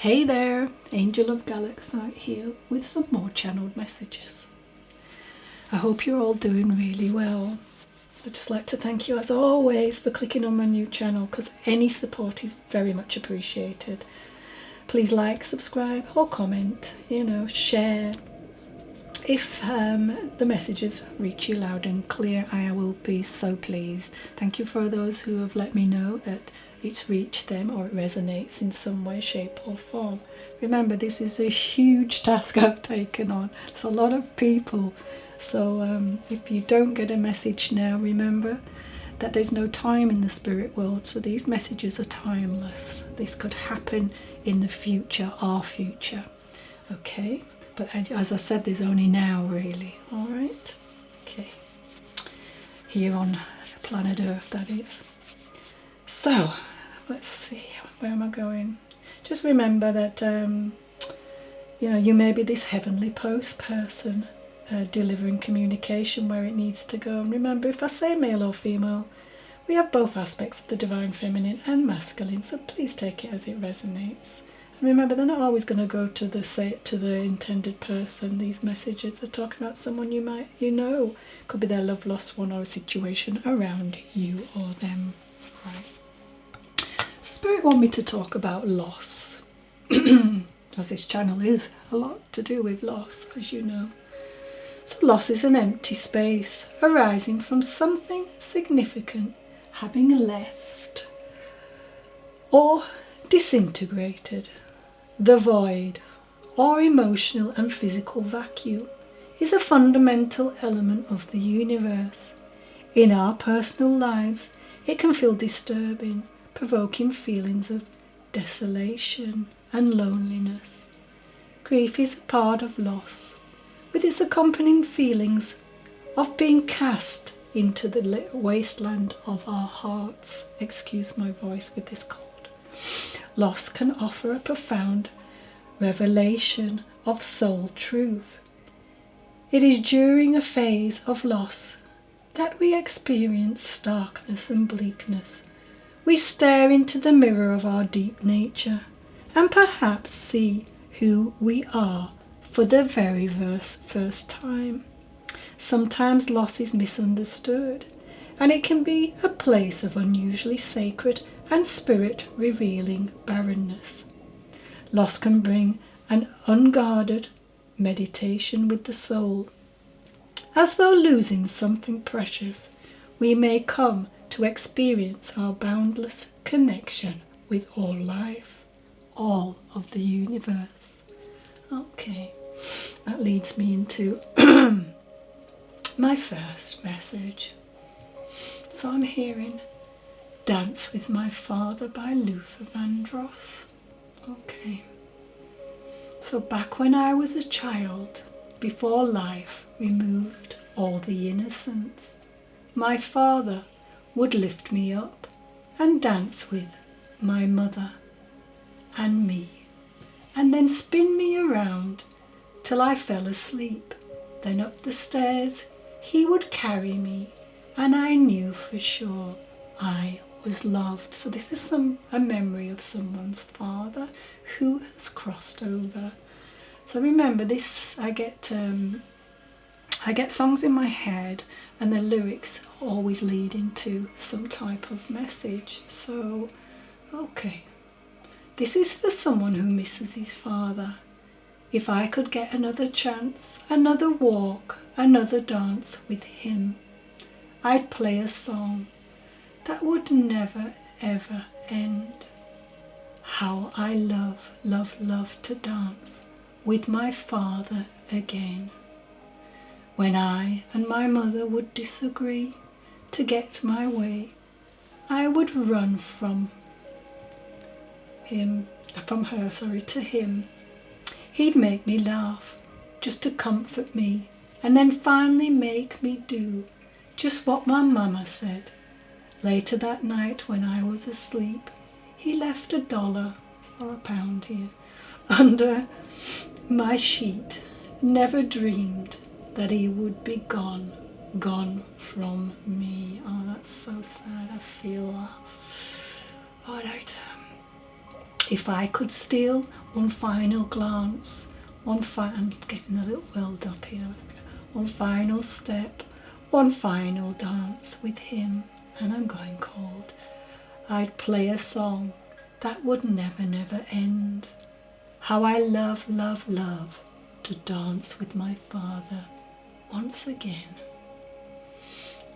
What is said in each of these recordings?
Hey there, Angel of Galaxite here with some more channeled messages. I hope you're all doing really well. I'd just like to thank you as always for clicking on my new channel, because any support is very much appreciated. Please like, subscribe or comment, share. If the messages reach you loud and clear, I will be so pleased. Thank you for those who have let me know that it's reached them or it resonates in some way, shape or form. Remember, this is a huge task I've taken on. It's a lot of people. So if you don't get a message now, remember that there's no time in the spirit world. So these messages are timeless. This could happen in the future, our future. Okay? But as I said, there's only now, really. All right? Okay. Here on planet Earth, that is. So, let's see. Where am I going? Just remember that, you may be this heavenly post person delivering communication where it needs to go. And remember, if I say male or female, we have both aspects of the divine feminine and masculine. So please take it as it resonates. Remember, they're not always going to go to the intended person. These messages are talking about someone could be their love lost one or a situation around you or them. Right. So Spirit want me to talk about loss, as this channel is a lot to do with loss, as you know. So loss is an empty space arising from something significant having left or disintegrated. The void, or emotional and physical vacuum, is a fundamental element of the universe. In our personal lives, it can feel disturbing, provoking feelings of desolation and loneliness. Grief is a part of loss, with its accompanying feelings of being cast into the wasteland of our hearts. Excuse my voice with this cold. Loss can offer a profound revelation of soul truth. It is during a phase of loss that we experience darkness and bleakness. We stare into the mirror of our deep nature and perhaps see who we are for the very first time. Sometimes loss is misunderstood, and it can be a place of unusually sacred and spirit-revealing barrenness. Loss can bring an unguarded meditation with the soul. As though losing something precious, we may come to experience our boundless connection with all life, all of the universe. Okay, that leads me into my first message. So I'm hearing Dance with My Father by Luther Vandross. Okay. So back when I was a child, before life removed all the innocence, my father would lift me up and dance with my mother and me, and then spin me around till I fell asleep. Then up the stairs he would carry me, and I knew for sure I was loved. So this is a memory of someone's father who has crossed over. So remember this, I get songs in my head and the lyrics always lead into some type of message. So okay, this is for someone who misses his father. If I could get another chance, another walk, another dance with him, I'd play a song that would never ever end. How I love, love, love to dance with my father again. When I and my mother would disagree to get my way, I would run from her to him. He'd make me laugh just to comfort me, and then finally make me do just what my mama said. Later that night when I was asleep, he left $1 or £1 here under my sheet. Never dreamed that he would be gone from me. Oh, that's so sad. I feel that. All right. If I could steal one final glance, I'm getting a little welled up here, one final step, one final dance with him, and I'm going cold, I'd play a song that would never, never end. How I love, love, love to dance with my father once again.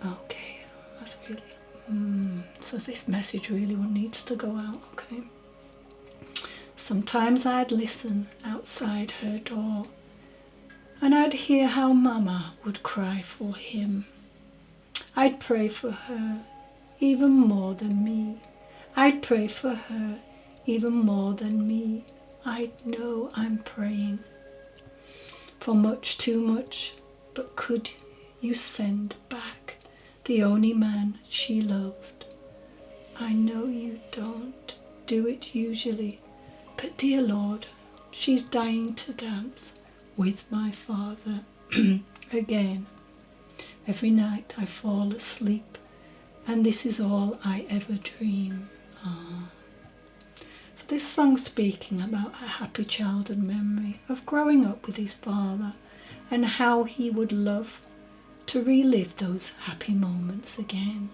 Okay, that's really, so this message really needs to go out, okay? Sometimes I'd listen outside her door, and I'd hear how Mama would cry for him. I'd pray for her even more than me. I'd pray for her even more than me. I know I'm praying for much too much, but could you send back the only man she loved? I know you don't do it usually, but dear Lord, she's dying to dance with my father again. Every night I fall asleep, and this is all I ever dream. So this song's speaking about a happy childhood memory of growing up with his father and how he would love to relive those happy moments again.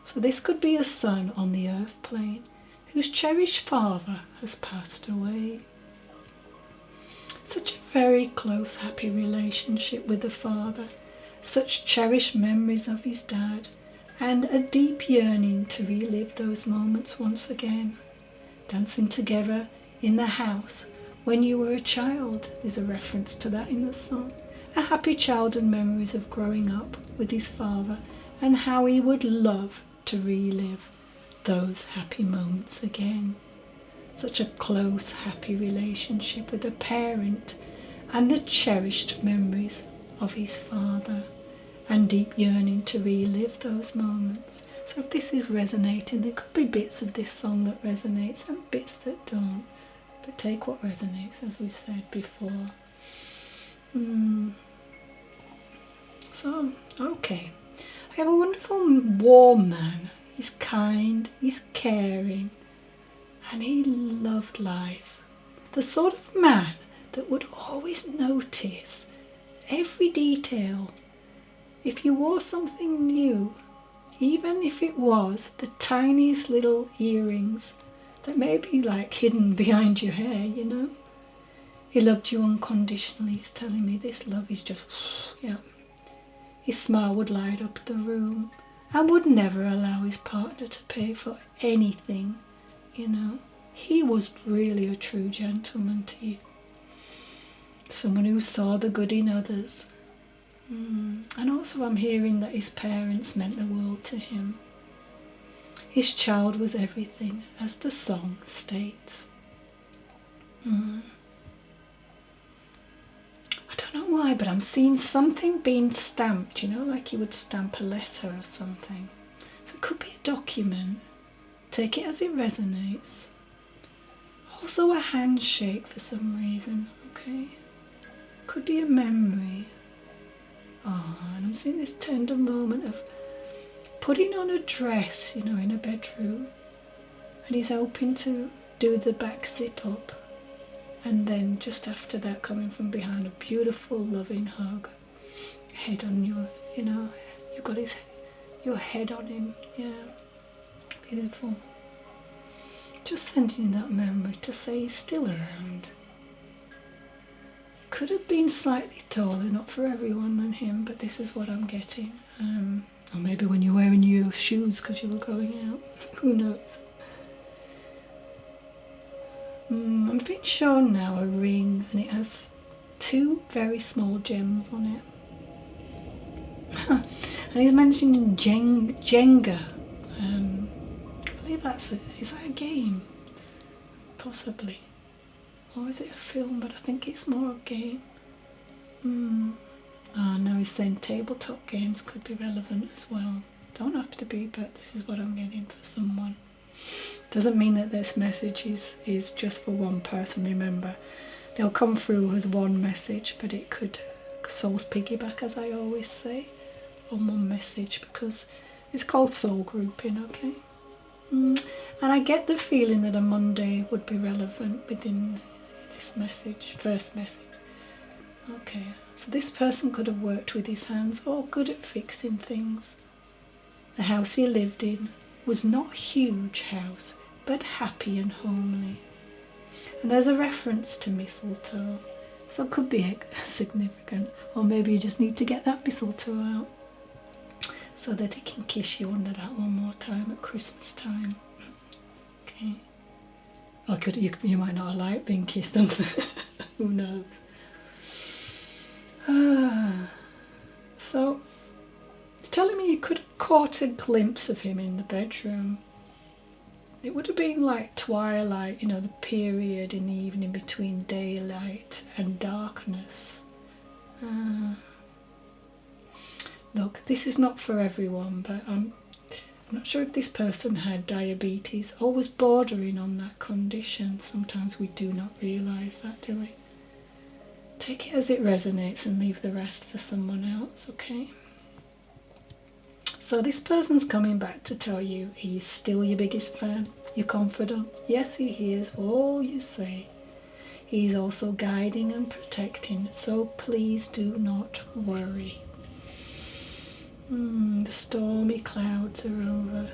So this could be a son on the earth plane whose cherished father has passed away. Such a very close, happy relationship with the father, such cherished memories of his dad, and a deep yearning to relive those moments once again. Dancing together in the house when you were a child, there's a reference to that in the song. A happy childhood memories of growing up with his father and how he would love to relive those happy moments again. Such a close, happy relationship with a parent and the cherished memories of his father and deep yearning to relive those moments. So if this is resonating, there could be bits of this song that resonates and bits that don't, but take what resonates, as we said before. So, okay. I have a wonderful warm man. He's kind, he's caring, and he loved life. The sort of man that would always notice every detail. If you wore something new, even if it was the tiniest little earrings that may be like hidden behind your hair, you know. He loved you unconditionally. He's telling me this love is just, yeah. His smile would light up the room and would never allow his partner to pay for anything, you know. He was really a true gentleman to you. Someone who saw the good in others. And also I'm hearing that his parents meant the world to him. His child was everything, as the song states. I don't know why, but I'm seeing something being stamped, you know, like you would stamp a letter or something. So it could be a document. Take it as it resonates. Also a handshake for some reason, okay? Could be a memory. And I'm seeing this tender moment of putting on a dress, you know, in a bedroom. And he's hoping to do the back zip up. And then just after that, coming from behind, a beautiful loving hug. Head on your, you know, you've got your head on him. Yeah, beautiful. Just sending you that memory to say he's still around. Could have been slightly taller, not for everyone than him, but this is what I'm getting. Or maybe when you're wearing your shoes because you were going out. Who knows? I'm being shown now a ring, and it has 2 very small gems on it. And he's mentioning Jenga. I believe that's it. Is that a game? Possibly. Or is it a film? But I think it's more a game. Now he's saying tabletop games could be relevant as well. Don't have to be, but this is what I'm getting for someone. Doesn't mean that this message is just for one person, remember. They'll come through as one message, but it could souls piggyback, as I always say, on one message, because it's called soul grouping, okay? And I get the feeling that a Monday would be relevant within this message, first message. Okay, so this person could have worked with his hands or good at fixing things. The house he lived in was not a huge house, but happy and homely. And there's a reference to mistletoe, so it could be significant. Or maybe you just need to get that mistletoe out so that he can kiss you under that one more time at Christmas time. Okay. Or you might not like being kissed under. Who knows? So it's telling me you could have caught a glimpse of him in the bedroom. It would have been like twilight, you know, the period in the evening between daylight and darkness. Look, this is not for everyone, but I'm not sure if this person had diabetes or was bordering on that condition. Sometimes we do not realise that, do we? Take it as it resonates and leave the rest for someone else, okay? So this person's coming back to tell you he's still your biggest fan, your confidant. Yes, he hears all you say. He's also guiding and protecting, so please do not worry. The stormy clouds are over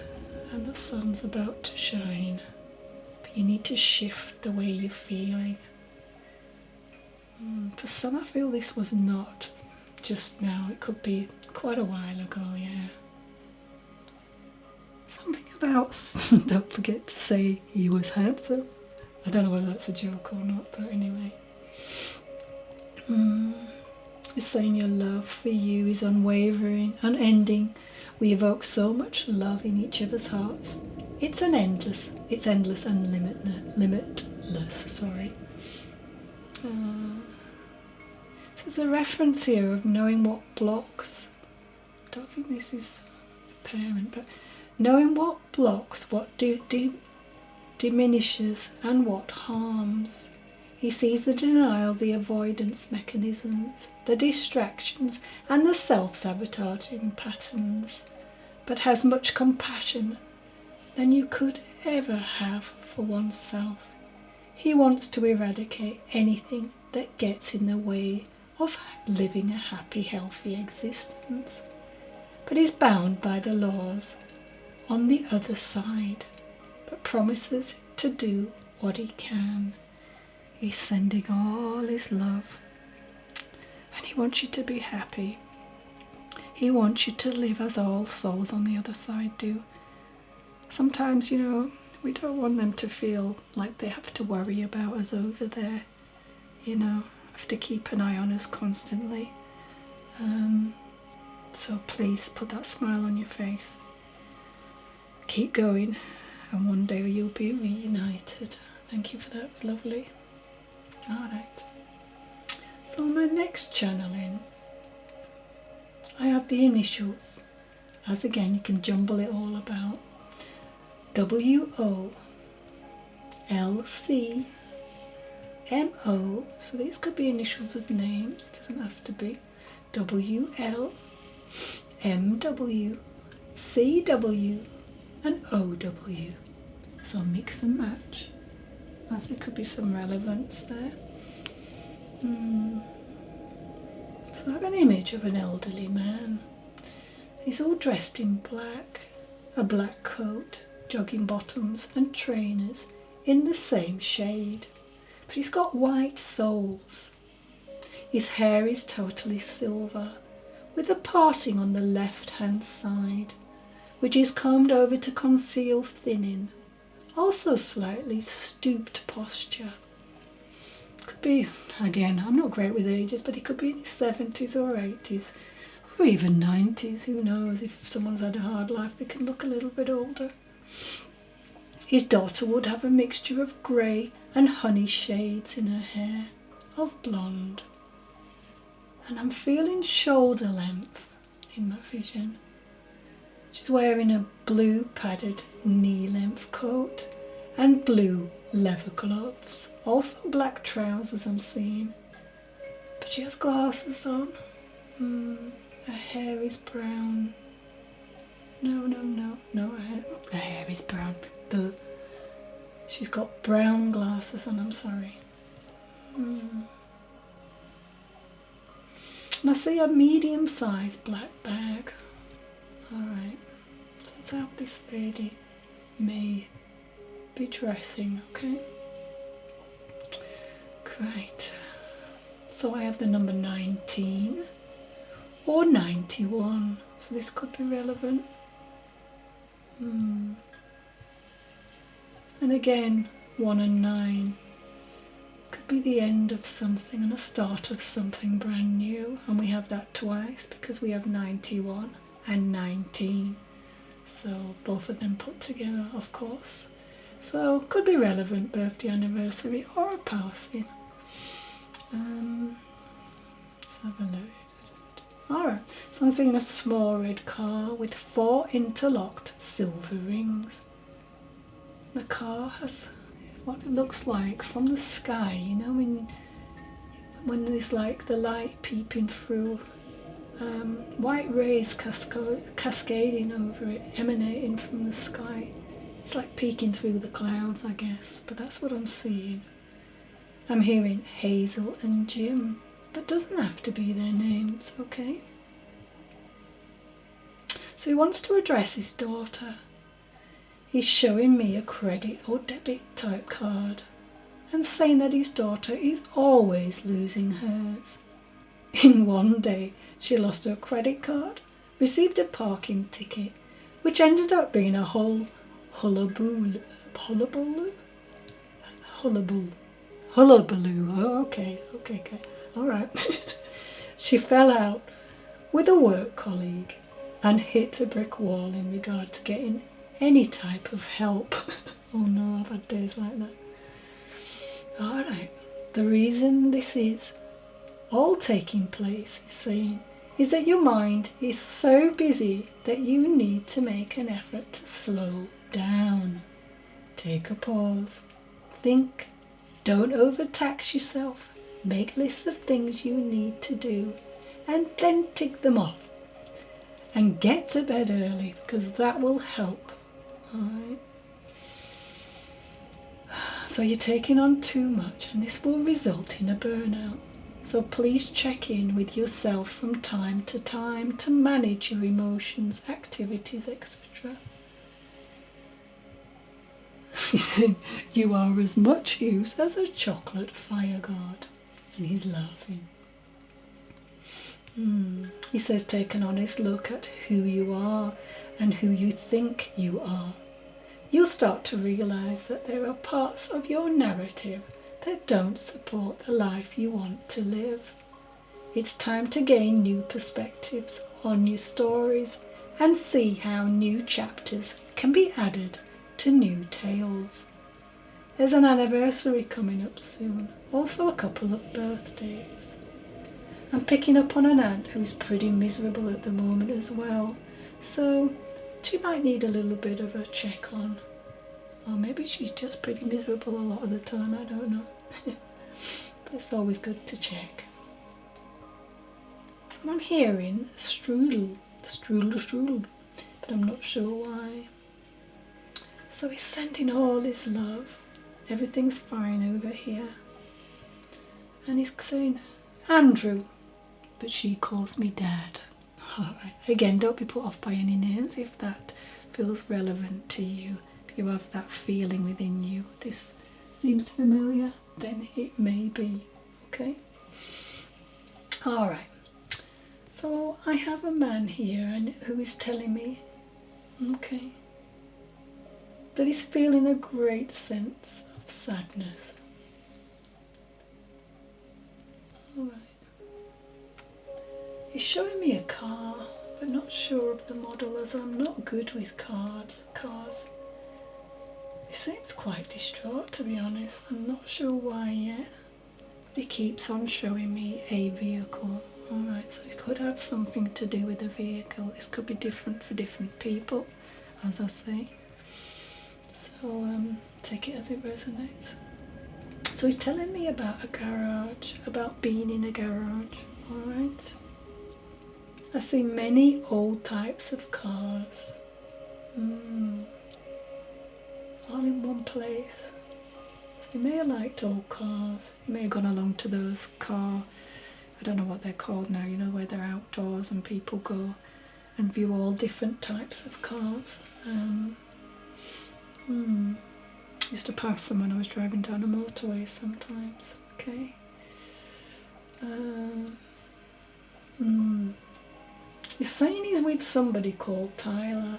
and the sun's about to shine. But you need to shift the way you're feeling. For some, I feel this was not just now. It could be quite a while ago, yeah. Something about, don't forget to say he was handsome. I don't know whether that's a joke or not, but anyway. It's saying your love for you is unwavering, unending. We evoke so much love in each other's hearts. It's endless and limitless, sorry. There's a reference here of knowing what blocks. I don't think this is the parent, but knowing what blocks, what diminishes and what harms. He sees the denial, the avoidance mechanisms, the distractions and the self-sabotaging patterns, but has much compassion than you could ever have for oneself. He wants to eradicate anything that gets in the way of living a happy, healthy existence, but is bound by the laws on the other side, but promises to do what he can. He's sending all his love, and he wants you to be happy. He wants you to live as all souls on the other side do. Sometimes, you know, we don't want them to feel like they have to worry about us over there, you know, have to keep an eye on us constantly. So please put that smile on your face. Keep going, and one day you'll be reunited. Thank you for that, it was lovely. Alright, so my next channeling, I have the initials, as again you can jumble it all about. W-O-L-C-M-O, so these could be initials of names, doesn't have to be. W-L-M-W, C-W and O-W, so mix and match, as there could be some relevance there. So I have an image of an elderly man. He's all dressed in black, a black coat, jogging bottoms and trainers in the same shade, but he's got white soles. His hair is totally silver, with a parting on the left hand side, which is combed over to conceal thinning, also slightly stooped posture. Could be, again, I'm not great with ages, but he could be in his 70s or 80s, or even 90s, who knows. If someone's had a hard life, they can look a little bit older. His daughter would have a mixture of grey and honey shades in her hair, of blonde. And I'm feeling shoulder length in my vision. She's wearing a blue padded knee-length coat and blue leather gloves, also black trousers I'm seeing, but she has glasses on. Her hair is brown. No, the hair is brown. She's got brown glasses on, I'm sorry. And I see a medium-sized black bag. Alright, so that's how this lady may be dressing, okay? Great. So I have the number 19 or 91, so this could be relevant. And again, 1 and 9 could be the end of something and the start of something brand new, and we have that twice because we have 91 and 19, so both of them put together, of course. So could be relevant, birthday, anniversary, or a passing. Let's have a look. Alright, so I'm seeing a small red car with 4 interlocked silver rings. The car has what it looks like from the sky, you know, when there's like the light peeping through, white rays cascading over it, emanating from the sky. It's like peeking through the clouds, I guess, but that's what I'm seeing. I'm hearing Hazel and Jim, but doesn't have to be their names, okay? So he wants to address his daughter. He's showing me a credit or debit type card and saying that his daughter is always losing hers. In one day, she lost her credit card, received a parking ticket, which ended up being a whole hullabaloo. Oh, okay. All right. She fell out with a work colleague and hit a brick wall in regard to getting any type of help. Oh no, I've had days like that. All right. The reason this is all taking place, he's saying, is that your mind is so busy that you need to make an effort to slow down. Take a pause. Think. Don't overtax yourself. Make lists of things you need to do and then tick them off. And get to bed early because that will help. Alright. So you're taking on too much and this will result in a burnout. So please check in with yourself from time to time to manage your emotions, activities, etc. You are as much use as a chocolate fire guard. And he's laughing. He says take an honest look at who you are and who you think you are. You'll start to realise that there are parts of your narrative that don't support the life you want to live. It's time to gain new perspectives on your stories and see how new chapters can be added to new tales. There's an anniversary coming up soon, also a couple of birthdays. I'm picking up on an aunt who's pretty miserable at the moment as well, so she might need a little bit of a check on. Or maybe she's just pretty miserable a lot of the time, I don't know. But it's always good to check. And I'm hearing strudel, but I'm not sure why. So he's sending all his love. Everything's fine over here. And he's saying, Andrew, but she calls me Dad. Alright, again, don't be put off by any names if that feels relevant to you. If you have that feeling within you, this seems familiar, then it may be, okay? Alright, so I have a man here and who is telling me, okay, that he's feeling a great sense of sadness. Alright. He's showing me a car, but not sure of the model as I'm not good with cars. He seems quite distraught, to be honest. I'm not sure why yet. But he keeps on showing me a vehicle. Alright, so it could have something to do with a vehicle. This could be different for different people, as I say. So take it as it resonates. So he's telling me about a garage, about being in a garage. Alright. I see many old types of cars. All in one place. So he may have liked old cars. He may have gone along to those I don't know what they're called now, you know, where they're outdoors and people go and view all different types of cars. Used to pass them when I was driving down a motorway sometimes. Okay. He's saying he's with somebody called Tyler,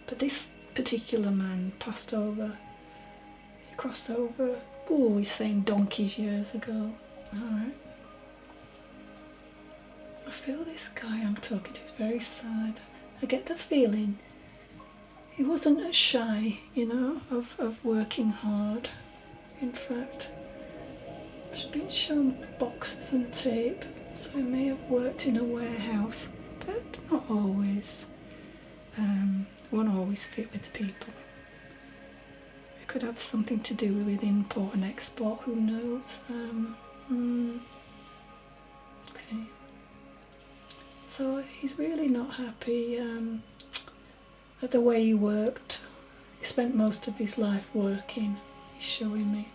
but this particular man passed over. He crossed over. Oh, he's saying donkeys years ago. Alright. I feel this guy I'm talking to is very sad. I get the feeling he wasn't as shy, you know, of working hard. In fact, he's been shown boxes and tape, so he may have worked in a warehouse, but not always. Won't always fit with people. It could have something to do with import and export, who knows. Okay. So he's really not happy at the way he worked. He spent most of his life working, he's showing me.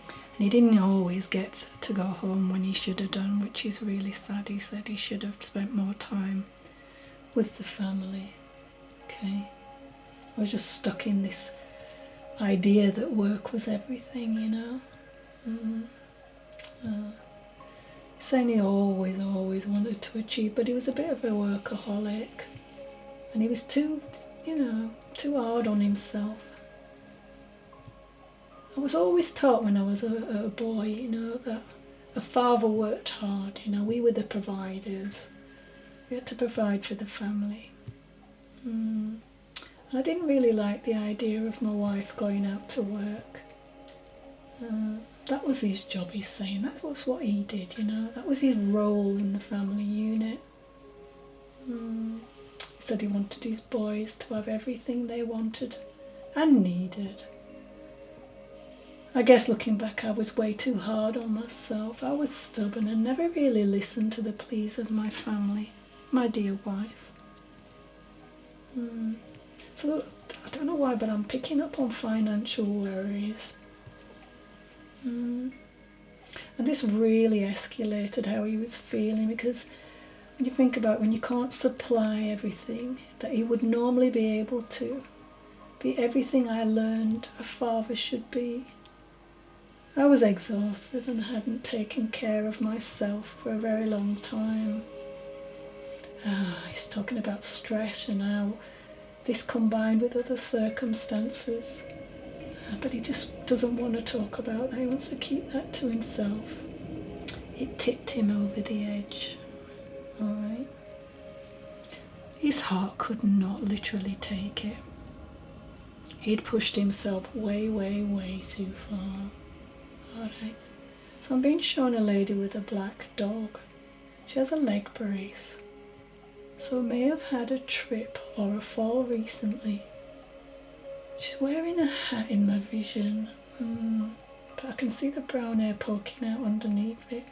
And he didn't always get to go home when he should have done, which is really sad. He said he should have spent more time with the family. Okay. I was just stuck in this idea that work was everything, you know. Saying he always wanted to achieve, but he was a bit of a workaholic. And he was too hard on himself. I was always taught when I was a boy, you know, that a father worked hard, you know, we were the providers. We had to provide for the family. And I didn't really like the idea of my wife going out to work. That was his job, he's saying. That was what he did, you know. That was his role in the family unit. He said he wanted his boys to have everything they wanted and needed. I guess looking back, I was way too hard on myself. I was stubborn and never really listened to the pleas of my family, my dear wife. So I don't know why, but I'm picking up on financial worries. And this really escalated how he was feeling, because when you think about when you can't supply everything that he would normally be able to, be everything I learned a father should be. I was exhausted and hadn't taken care of myself for a very long time. He's talking about stress and how this combined with other circumstances. But he just doesn't want to talk about that. He wants to keep that to himself. It tipped him over the edge. Alright. His heart could not literally take it. He'd pushed himself way too far. Alright. So I'm being shown a lady with a black dog. She has a leg brace. So may have had a trip or a fall recently. She's wearing a hat in my vision, but I can see the brown hair poking out underneath it,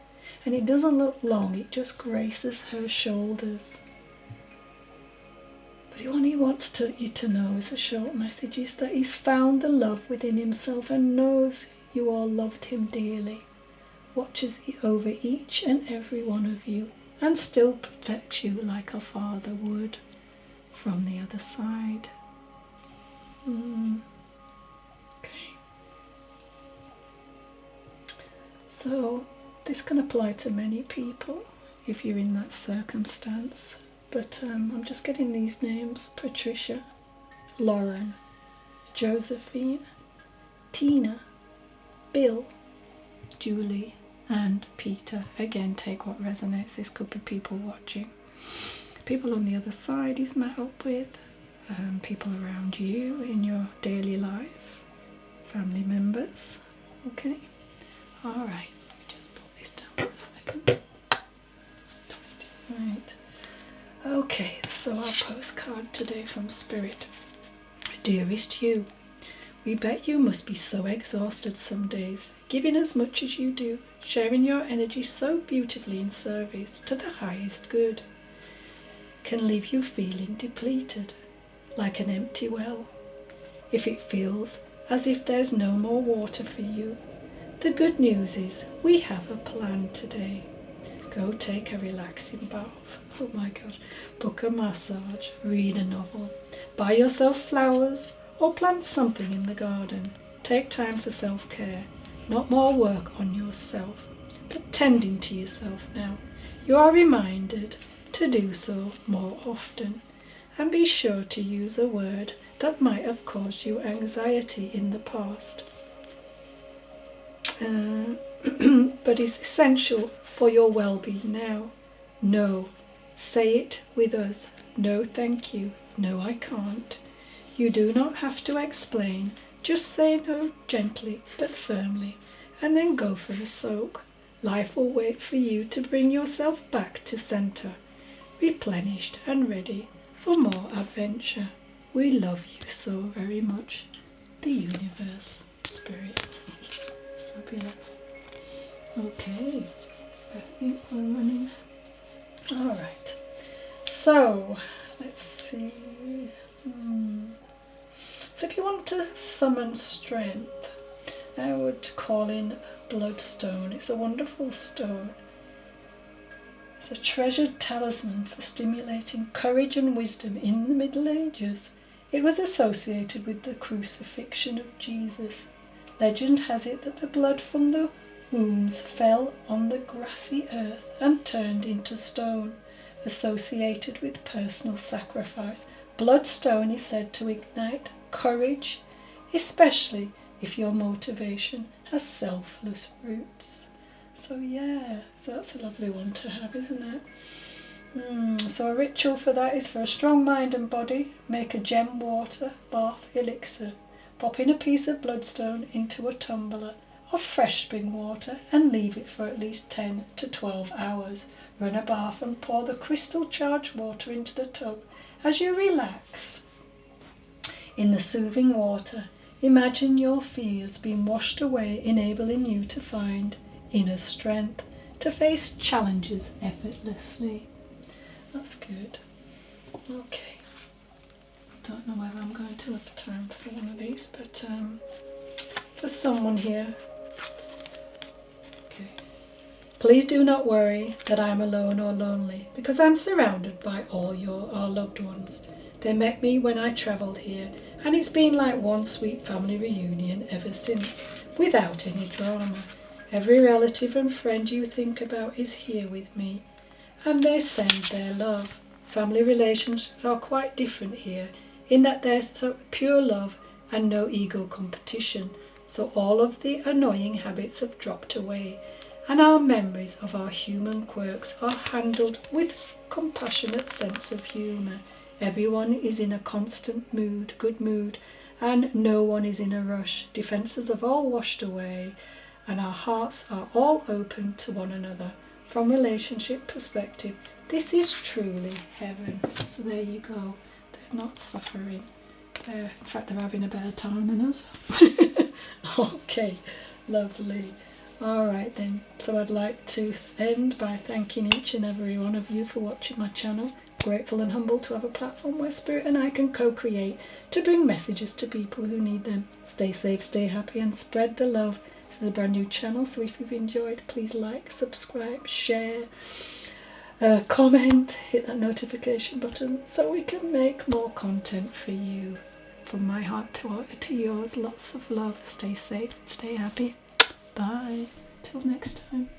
and it doesn't look long, it just graces her shoulders. But what he wants you to know as a short message is that he's found the love within himself and knows you all loved him dearly, watches over each and every one of you, and still protects you like a father would from the other side. Okay. So this can apply to many people if you're in that circumstance, but I'm just getting these names: Patricia, Lauren, Josephine, Tina, Bill, Julie and Peter. Again, take what resonates. This could be people watching, people on the other side he's met up with, people around you in your daily life, family members. Okay, alright, just put this down for a second. Right, okay, so our postcard today from Spirit. Dearest you, we bet you must be so exhausted some days, giving as much as you do, sharing your energy so beautifully in service to the highest good, can leave you feeling depleted. like an empty well. If it feels as if there's no more water for you, the good news is we have a plan today. Go take a relaxing bath. Oh my God. Book a massage, read a novel, buy yourself flowers, or plant something in the garden. Take time for self-care, not more work on yourself, but tending to yourself now. You are reminded to do so more often, and be sure to use a word that might have caused you anxiety in the past, but is essential for your well-being now. No, say it with us. No, thank you. No, I can't. You do not have to explain. Just say no gently but firmly, and then go for a soak. Life will wait for you to bring yourself back to center, replenished and ready for more adventure. We love you so very much. The universe, spirit. Fabulous. Okay, I think we're running. Alright, so let's see. So if you want to summon strength, I would call in bloodstone. It's a wonderful stone. It's a treasured talisman for stimulating courage and wisdom in the Middle Ages. It was associated with the crucifixion of Jesus. Legend has it that the blood from the wounds fell on the grassy earth and turned into stone, associated with personal sacrifice. Bloodstone is said to ignite courage, especially if your motivation has selfless roots. So yeah, so that's a lovely one to have, isn't it? So a ritual for that is for a strong mind and body, make a gem water bath elixir. Pop in a piece of bloodstone into a tumbler of fresh spring water and leave it for at least 10 to 12 hours. Run a bath and pour the crystal charged water into the tub. As you relax in the soothing water, imagine your fears being washed away, enabling you to find inner strength to face challenges effortlessly. That's good. Okay. Don't know whether I'm going to have time for one of these, but for someone here. Okay. Please do not worry that I am alone or lonely, because I'm surrounded by all our loved ones. They met me when I travelled here, and it's been like one sweet family reunion ever since, without any drama. Every relative and friend you think about is here with me, and they send their love. Family relations are quite different here, in that there's pure love and no ego competition, so all of the annoying habits have dropped away, and our memories of our human quirks are handled with compassionate sense of humour. Everyone is in a constant mood, good mood, and no one is in a rush. Defences have all washed away, and our hearts are all open to one another. From relationship perspective, this is truly heaven. So there you go. They're not suffering. In fact, they're having a better time than us. Okay, lovely. All right then. So I'd like to end by thanking each and every one of you for watching my channel. Grateful and humble to have a platform where Spirit and I can co-create to bring messages to people who need them. Stay safe, stay happy, and spread the love. This is a brand new channel, so if you've enjoyed, please like, subscribe, share, comment, hit that notification button so we can make more content for you. From my heart to yours, lots of love. Stay safe, stay happy. Bye. Till next time.